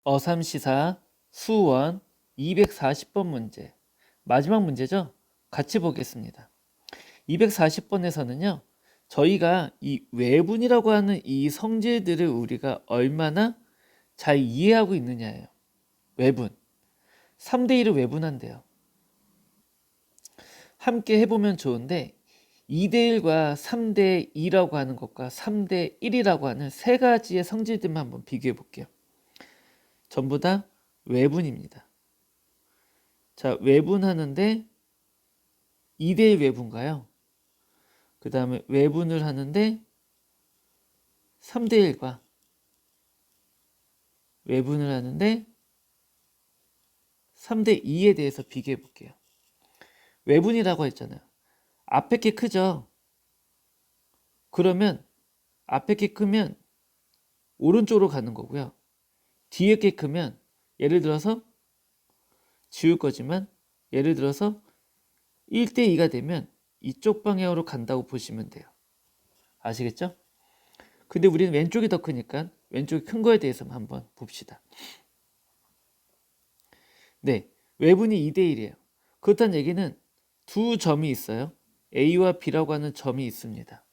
어삼시사 수원 240번 문제. 마지막 문제죠? 같이 보겠습니다. 240번에서는요, 저희가 이 외분이라고 하는 이 성질들을 우리가 얼마나 잘 이해하고 있느냐예요. 외분. 3대1을 외분한대요. 함께 해보면 좋은데 2대1과 3대2라고 하는 것과 3대1이라고 하는 세 가지의 성질들만 한번 비교해 볼게요. 전부 다 외분입니다. 자, 외분하는데 2대1 외분가요? 그 다음에 외분을 하는데 3대1과 외분을 하는데 3대2에 대해서 비교해 볼게요. 외분이라고 했잖아요. 앞에 게 크죠? 그러면 앞에 게 크면 오른쪽으로 가는 거고요. 뒤에 게 크면 예를 들어서 지울 거지만 예를 들어서 1대2가 되면 이쪽 방향으로 간다고 보시면 돼요. 아시겠죠? 근데 우리는 왼쪽이 더 크니까 왼쪽이 큰 거에 대해서 한번 봅시다. 네, 외분이 2대1이에요. 그렇다는 얘기는 두 점이 있어요. A와 B라고 하는 점이 있습니다.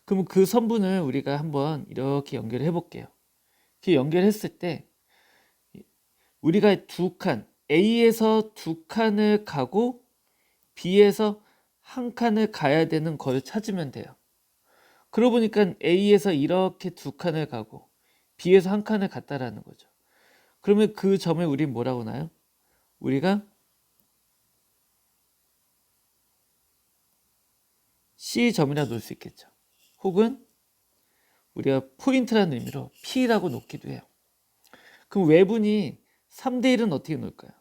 그럼 그 선분을 우리가 한번 이렇게 연결해 볼게요. 이렇게 연결했을 때 우리가 두 칸, A에서 두 칸을 가고 B에서 한 칸을 가야 되는 걸 찾으면 돼요. 그러고 보니까 A에서 이렇게 두 칸을 가고 B에서 한 칸을 갔다라는 거죠. 그러면 그 점을 우리 뭐라고 하나요? 우리가 C점이라 놓을 수 있겠죠. 혹은 우리가 포인트라는 의미로 P라고 놓기도 해요. 그럼 외분이 3대1은 어떻게 놓을까요?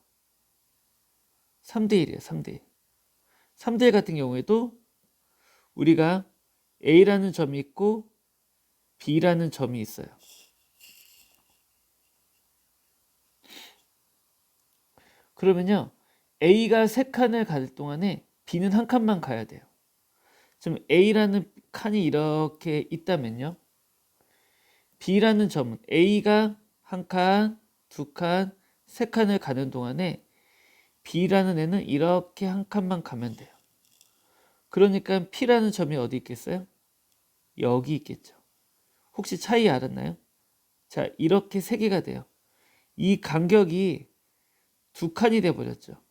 3대1이에요. 3대1. 3대1 같은 경우에도 우리가 A라는 점이 있고 B라는 점이 있어요. 그러면요, A가 세 칸을 갈 동안에 B는 한 칸만 가야 돼요. 지금 A라는 칸이 이렇게 있다면요, B라는 점은 A가 한 칸, 두 칸, 세 칸을 가는 동안에 B라는 애는 이렇게 한 칸만 가면 돼요. 그러니까 P라는 점이 어디 있겠어요? 여기 있겠죠. 혹시 차이 알았나요? 자, 이렇게 세 개가 돼요. 이 간격이 두 칸이 돼 버렸죠.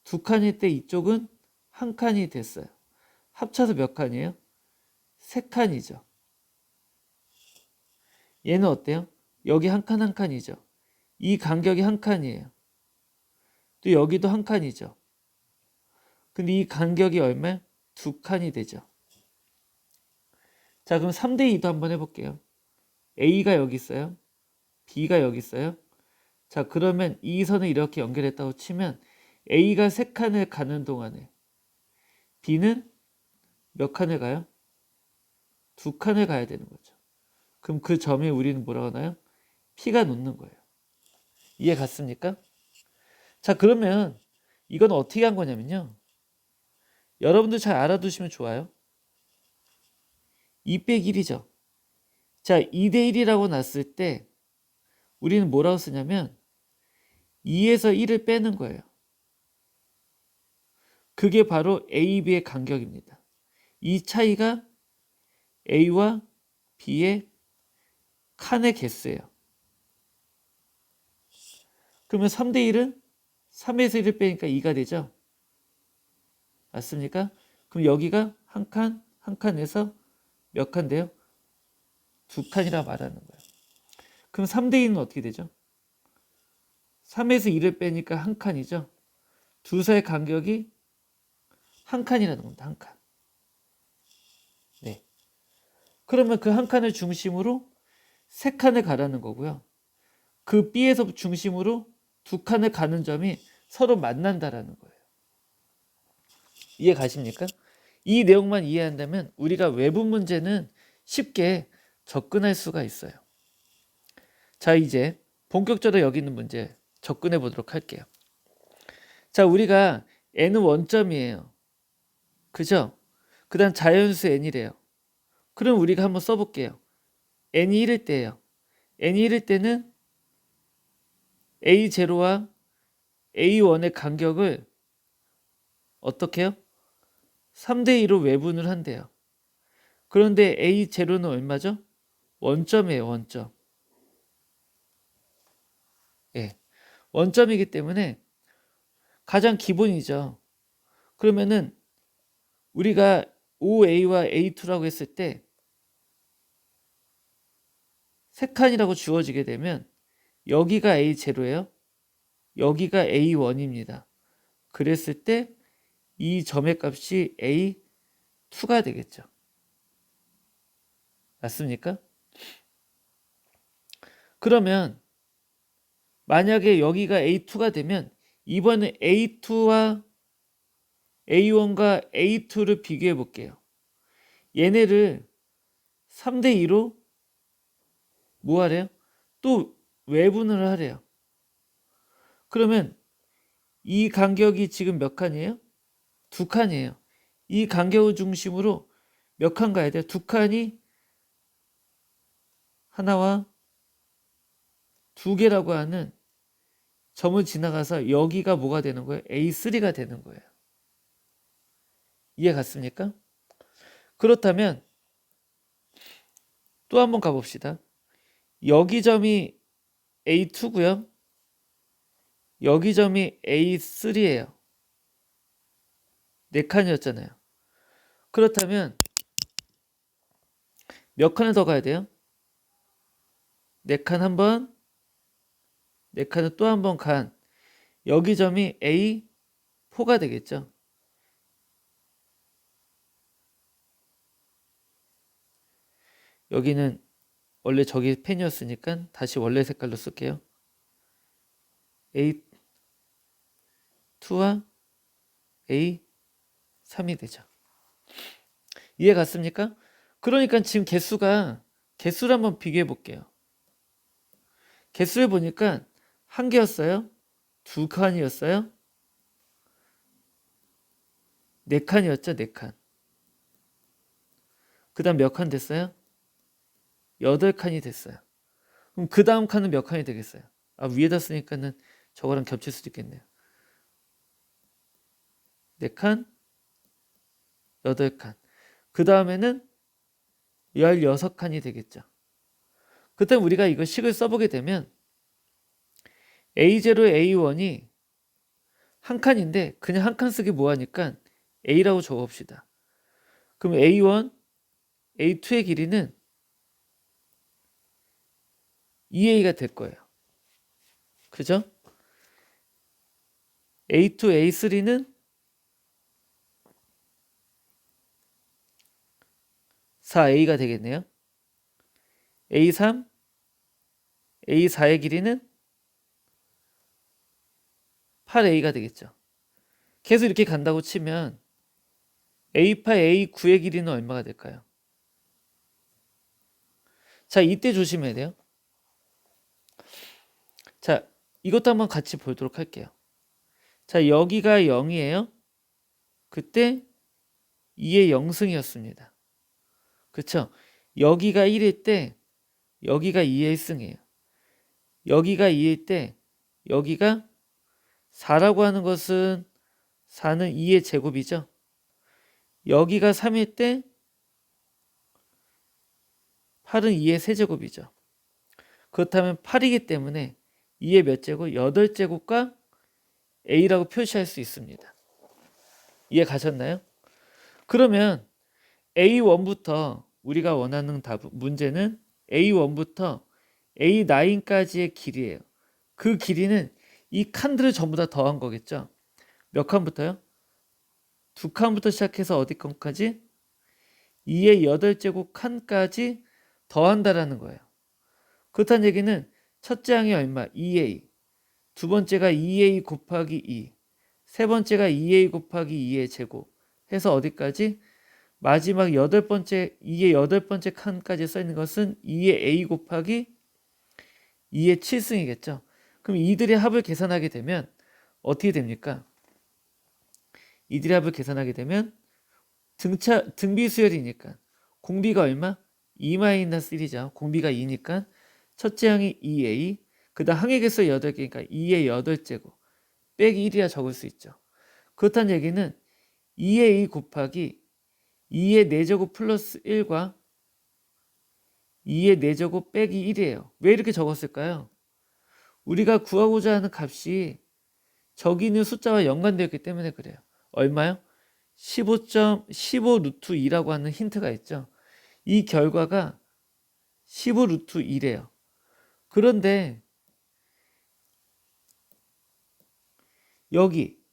두 칸일 때 이쪽은 한 칸이 됐어요. 합쳐서 몇 칸이에요? 세 칸이죠. 얘는 어때요? 여기 한 칸 한 칸이죠. 이 간격이 한 칸이에요. 또 여기도 한 칸이죠. 근데 이 간격이 얼마야? 두 칸이 되죠. 자, 그럼 3대2도 한번 해볼게요. A가 여기 있어요. B가 여기 있어요. 자, 그러면 이 선을 이렇게 연결했다고 치면 A가 세 칸을 가는 동안에 B는 몇 칸을 가요? 두 칸을 가야 되는 거죠. 그럼 그 점에 우리는 뭐라고 하나요? P가 놓는 거예요. 이해 갔습니까? 자, 그러면 이건 어떻게 한 거냐면요, 여러분들 잘 알아두시면 좋아요. 2 빼기 1이죠. 자, 2대1이라고 놨을 때 우리는 뭐라고 쓰냐면 2에서 1을 빼는 거예요. 그게 바로 A, B의 간격입니다. 이 차이가 A와 B의 칸의 개수예요. 그러면 3대1은 3에서 1을 빼니까 2가 되죠. 맞습니까? 그럼 여기가 한 칸, 한 칸에서 몇 칸 돼요? 두 칸이라 말하는 거예요. 그럼 3대2는 어떻게 되죠? 3에서 2를 빼니까 한 칸이죠. 두 사이의 간격이 한 칸이라는 겁니다. 한 칸. 네. 그러면 그 한 칸을 중심으로 세 칸을 가라는 거고요. 그 B에서 중심으로 두 칸을 가는 점이 서로 만난다라는 거예요. 이해 가십니까? 이 내용만 이해한다면 우리가 외부 문제는 쉽게 접근할 수가 있어요. 자, 이제 본격적으로 여기 있는 문제 접근해 보도록 할게요. 자, 우리가 n은 원점이에요. 그죠? 그 다음 자연수 n이래요. 그럼 우리가 한번 써볼게요. n이 1일 때예요. n이 1일 때는 A0와 A1의 간격을 어떻게 해요? 3대2로 외분을 한대요. 그런데 A0는 얼마죠? 원점이에요. 원점. 예, 원점이기 때문에 가장 기본이죠. 그러면은 우리가 OA와 A2라고 했을 때 세 칸이라고 주어지게 되면 여기가 A0예요. 여기가 A1입니다. 그랬을 때 이 점의 값이 A2가 되겠죠. 맞습니까? 그러면 만약에 여기가 A2가 되면 이번에 A2와 A1과 A2를 비교해 볼게요. 얘네를 3대2로 뭐 하래요? 또 외분을 하래요. 그러면 이 간격이 지금 몇 칸이에요? 2칸이에요. 이 간격을 중심으로 몇 칸 가야 돼요? 2칸이 하나와 2개라고 하는 점을 지나가서 여기가 뭐가 되는 거예요? A3가 되는 거예요. 이해 갔습니까? 그렇다면 또 한번 가봅시다. 여기 점이 A2고요. 여기 점이 A3예요. 4칸이었잖아요. 그렇다면 몇 칸을 더 가야 돼요? 4칸 한 번, 4칸을 또 한 번 간 여기 점이 A4가 되겠죠. 여기는 원래 저기 펜이었으니까 다시 원래 색깔로 쓸게요. A2와 A3이 되죠. 이해 갔습니까? 그러니까 지금 개수를 한번 비교해 볼게요. 개수를 보니까 한 개였어요? 2칸이었어요? 4칸이었죠? 4칸. 그 다음 몇 칸 됐어요? 8칸이 됐어요. 그럼 그 다음 칸은 몇 칸이 되겠어요? 아, 위에다 쓰니까는 저거랑 겹칠 수도 있겠네요. 4칸, 8칸. 그 다음에는 16칸이 되겠죠. 그때 우리가 이거 식을 써보게 되면 A0, A1이 한 칸인데 그냥 한 칸 쓰기 뭐하니까 A라고 적어봅시다. 그럼 A1, A2의 길이는 2A가 될 거예요. 그죠? A2, A3는 4A가 되겠네요. A3, A4의 길이는 8A가 되겠죠. 계속 이렇게 간다고 치면 A8, A9의 길이는 얼마가 될까요? 자, 이때 조심해야 돼요. 자, 이것도 한번 같이 보도록 할게요. 자, 여기가 0이에요. 그때 2의 0승이었습니다. 그쵸? 여기가 1일 때 여기가 2의 1승이에요. 여기가 2일 때 여기가 4라고 하는 것은 4는 2의 제곱이죠. 여기가 3일 때 8은 2의 세제곱이죠. 그렇다면 8이기 때문에 2의 몇 제곱? 8제곱과 A라고 표시할 수 있습니다. 이해 가셨나요? 그러면 A1부터 우리가 원하는 문제는 A1부터 A9까지의 길이에요. 그 길이는 이 칸들을 전부 다 더한 거겠죠. 몇 칸부터요? 2칸부터 시작해서 어디 칸까지? 2의 8제곱 칸까지 더한다라는 거예요. 그렇다는 얘기는 첫째 항이 얼마? 2A. 두 번째가 2A 곱하기 2. 세 번째가 2A 곱하기 2의 제곱. 해서 어디까지? 마지막 2의 8번째 칸까지 써 있는 것은 2의 A 곱하기 2의 7승이겠죠. 그럼 이들의 합을 계산하게 되면 어떻게 됩니까? 이들의 합을 계산하게 되면 등비수열이니까 공비가 얼마? 2-1이죠. 공비가 2니까 첫째 항이 2A, 그 다음 항의개수 8개니까 2의 8제곱 빼기 1이라 적을 수 있죠. 그렇다는 얘기는 2의 2 곱하기 2의 4제곱 플러스 1과 2의 4제곱 빼기 1이에요. 왜 이렇게 적었을까요? 우리가 구하고자 하는 값이 저기 있는 숫자와 연관되어 있기 때문에 그래요. 얼마요? 15 루트 2라고 하는 힌트가 있죠. 이 결과가 15 루트 2래요. 그런데 여기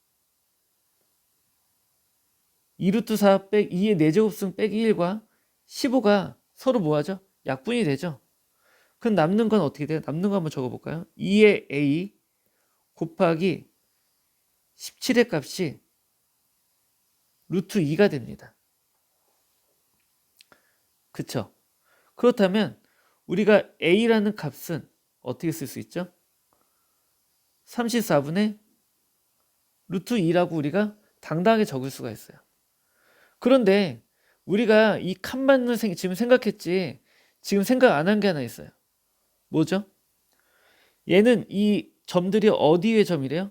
2 루트 4 빼기 2의 4제곱승 빼기 1과 15가 서로 뭐하죠? 약분이 되죠. 그럼 남는 건 어떻게 돼요? 남는 거 한번 적어볼까요? 2의 a 곱하기 17의 값이 루트 2가 됩니다. 그쵸? 그렇다면 우리가 a라는 값은 어떻게 쓸 수 있죠? 34분의 루트 2라고 우리가 당당하게 적을 수가 있어요. 그런데 우리가 이 칸만을 지금 생각했지 지금 생각 안 한 게 하나 있어요. 뭐죠? 얘는 이 점들이 어디 위의 점이래요?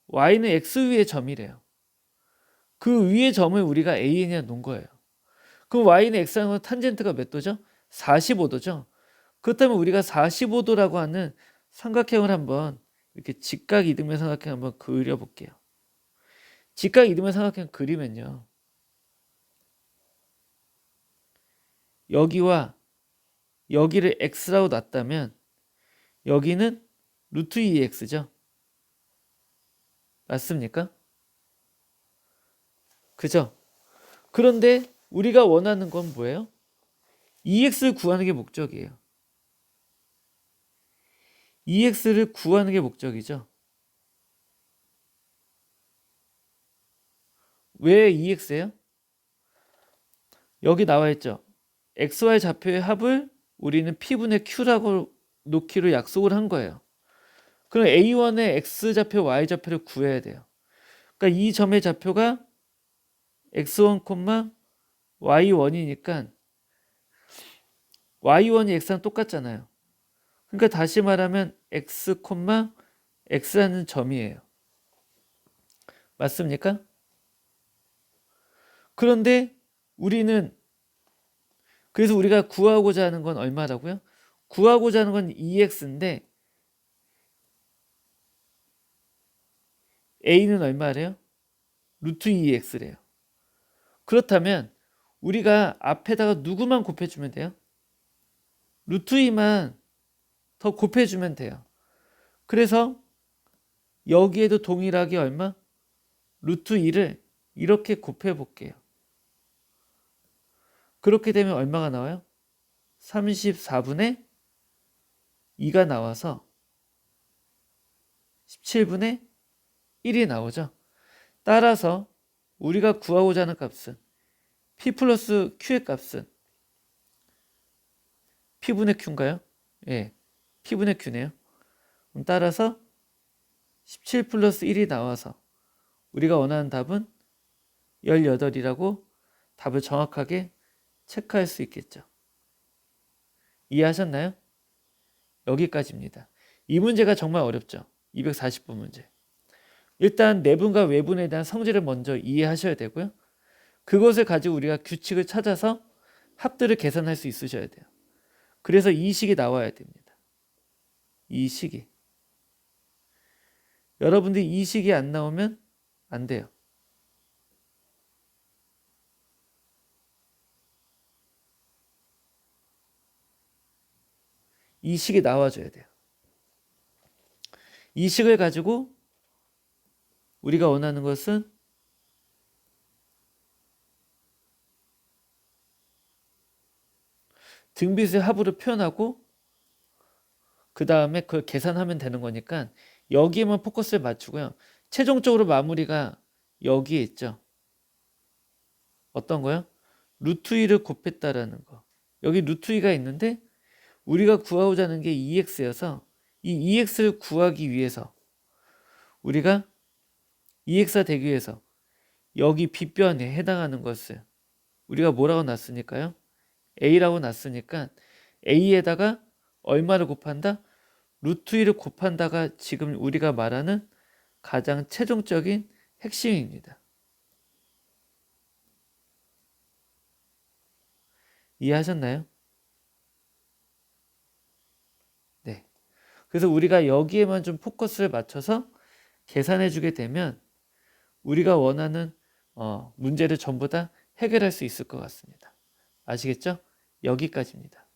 y는 x 위의 점이래요. 그 위의 점을 우리가 an이라 놓은 거예요. 그럼 y는 x하고 탄젠트가 몇 도죠? 45도죠. 그렇다면 우리가 45도라고 하는 삼각형을 한번 이렇게 직각 이등변 삼각형 한번 그려볼게요. 직각 이등변 삼각형 그리면요. 여기와 여기를 x라고 놨다면 여기는 루트 2x죠. 맞습니까? 그죠? 그런데 우리가 원하는 건 뭐예요? 2x를 구하는 게 목적이에요. 2x를 구하는 게 목적이죠. 왜 2x예요? 여기 나와 있죠. xy 좌표의 합을 우리는 p분의 q라고 놓기로 약속을 한 거예요. 그럼 a1의 x좌표, y좌표를 구해야 돼요. 그러니까 이 점의 좌표가 x1, y1이니까 y1이 x랑 똑같잖아요. 그러니까 다시 말하면 x, x라는 점이에요. 맞습니까? 그런데 그래서 우리가 구하고자 하는 건 얼마라고요? 구하고자 하는 건 2x인데 a는 얼마래요? 루트 2x래요. 그렇다면 우리가 앞에다가 누구만 곱해주면 돼요? 루트 2만 더 곱해주면 돼요. 그래서 여기에도 동일하게 얼마? 루트 2를 이렇게 곱해볼게요. 그렇게 되면 얼마가 나와요? 34분의 2가 나와서 17분의 1이 나오죠. 따라서 우리가 구하고자 하는 값은 p 플러스 q의 값은 p분의 q인가요? 예, p분의 q네요. 따라서 17 플러스 1이 나와서 우리가 원하는 답은 18이라고 답을 정확하게 체크할 수 있겠죠. 이해하셨나요? 여기까지입니다. 이 문제가 정말 어렵죠. 240번 문제. 일단 내분과 외분에 대한 성질을 먼저 이해하셔야 되고요. 그것을 가지고 우리가 규칙을 찾아서 합들을 계산할 수 있으셔야 돼요. 그래서 이 식이 나와야 됩니다. 이 식이. 여러분들이 이 식이 안 나오면 안 돼요. 이 식이 나와줘야 돼요. 이 식을 가지고 우리가 원하는 것은 등비수의 합으로 표현하고 그 다음에 그걸 계산하면 되는 거니까 여기에만 포커스를 맞추고요. 최종적으로 마무리가 여기에 있죠. 어떤 거요? 루트 2를 곱했다라는 거. 여기 루트 2가 있는데 우리가 구하고자 하는 게 2x여서 이 2x를 구하기 위해서 우리가 2x가 되기 위해서 여기 빗변에 해당하는 것을 우리가 뭐라고 놨으니까요? a라고 놨으니까 a에다가 얼마를 곱한다? 루트 2를 곱한다가 지금 우리가 말하는 가장 최종적인 핵심입니다. 이해하셨나요? 네. 그래서 우리가 여기에만 좀 포커스를 맞춰서 계산해 주게 되면 우리가 원하는 문제를 전부 다 해결할 수 있을 것 같습니다. 아시겠죠? 여기까지입니다.